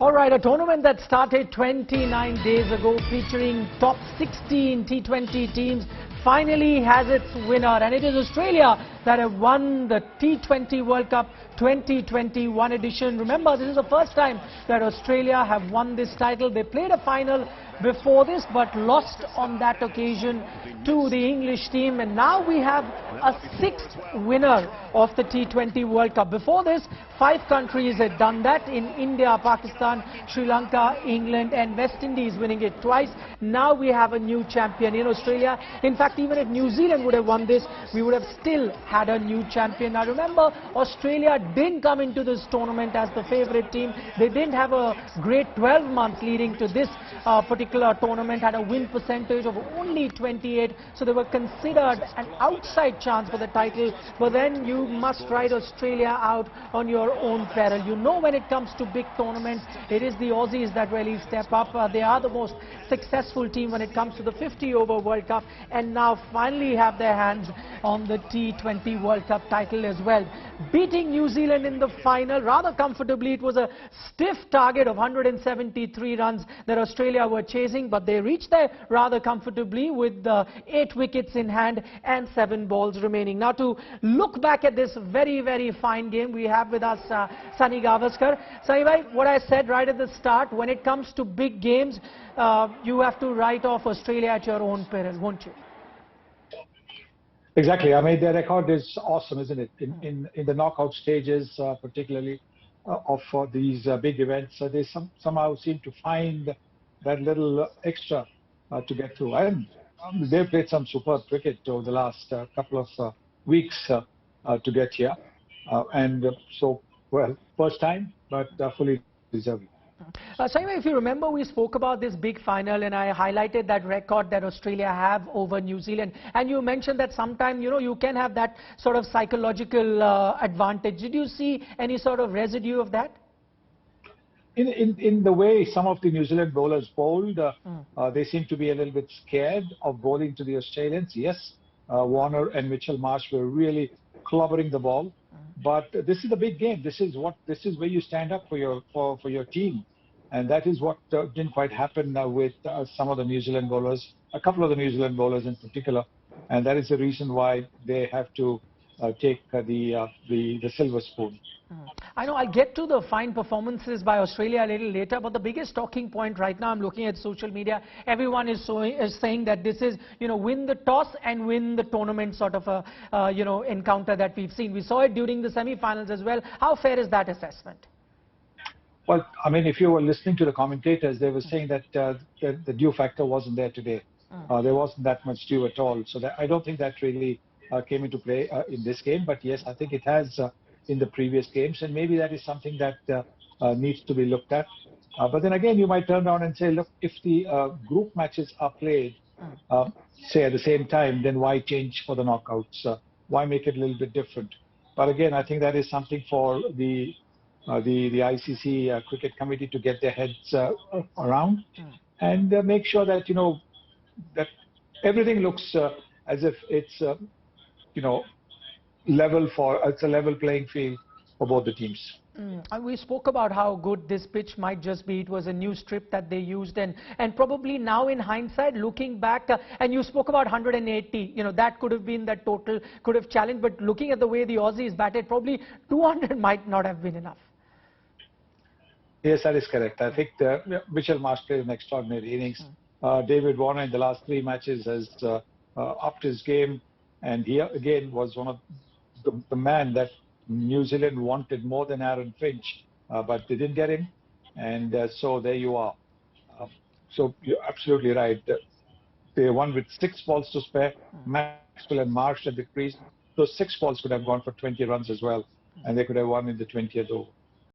All right, a tournament that started 29 days ago featuring top 16 T20 teams finally has its winner, and it is Australia that have won the T20 World Cup 2021 edition. Remember, this is the first time that Australia have won this title. They played a final before this but lost on that occasion to the English team, and now we have a sixth winner of the T20 World Cup. Before this, 5 countries had done that in India, Pakistan, Sri Lanka, England and West Indies winning it twice. Now we have a new champion in Australia. In fact, even if New Zealand would have won this, we would have still had a new champion. Now remember, Australia didn't come into this tournament as the favourite team. They didn't have a great 12 months leading to this particular tournament, had a win percentage of only 28, so they were considered an outside chance for the title. But then you must ride Australia out on your own peril. You know, when it comes to big tournaments, it is the Aussies that really step up. They are the most successful team when it comes to the 50-over World Cup, and now finally have their hands on the T20 World Cup title as well. Beating New Zealand in the final rather comfortably. It was a stiff target of 173 runs that Australia were chasing, but they reached there rather comfortably with 8 wickets in hand and 7 balls remaining. Now, to look back at this very, very fine game, we have with us Sunny Gavaskar. Sunny bhai, what I said right at the start, when it comes to big games, you have to write off Australia at your own peril, won't you? Exactly. I mean, their record is awesome, isn't it? In the knockout stages, particularly of these big events, they somehow seem to find that little extra to get through. And they've played some superb cricket over the last couple of weeks to get here. So, well, first time, but fully deserving. Saima, if you remember, we spoke about this big final and I highlighted that record that Australia have over New Zealand, and you mentioned that sometimes, you know, you can have that sort of psychological advantage. Did you see any sort of residue of that? In the way some of the New Zealand bowlers bowled, they seem to be a little bit scared of bowling to the Australians. Yes, Warner and Mitchell Marsh were really clobbering the ball. But this is a big game. This is where you stand up for your team, and that is what didn't quite happen with some of the New Zealand bowlers, a couple of the New Zealand bowlers in particular, and that is the reason why they have to take the silver spoon. I know I'll get to the fine performances by Australia a little later, but the biggest talking point right now, I'm looking at social media, everyone is saying that this is, you know, win the toss and win the tournament sort of a, you know, encounter that we've seen. We saw it during the semi-finals as well. How fair is that assessment? Well, I mean, if you were listening to the commentators, they were saying that the dew factor wasn't there today. There wasn't that much dew at all. So I don't think that really came into play in this game. But yes, I think it has in the previous games, and maybe that is something that needs to be looked at. But then again, you might turn around and say, look, if the group matches are played, say at the same time, then why change for the knockouts? Why make it a little bit different? But again, I think that is something for the ICC cricket committee to get their heads around and make sure that, you know, that everything looks as if it's you know, it's a level playing field for both the teams. We spoke about how good this pitch might just be. It was a new strip that they used, and probably now in hindsight, looking back, and you spoke about 180, you know, that could have been that total, could have challenged, but looking at the way the Aussies batted, probably 200 might not have been enough. Yes, that is correct. I think Mitchell Marsh played an extraordinary innings. David Warner in the last 3 matches has upped his game, and he again was one of the man that New Zealand wanted more than Aaron Finch, but they didn't get him, and so there you are. So you're absolutely right. They won with 6 balls to spare. Maxwell and Marsh at the crease. Those 6 balls could have gone for 20 runs as well, and they could have won in the 20th over.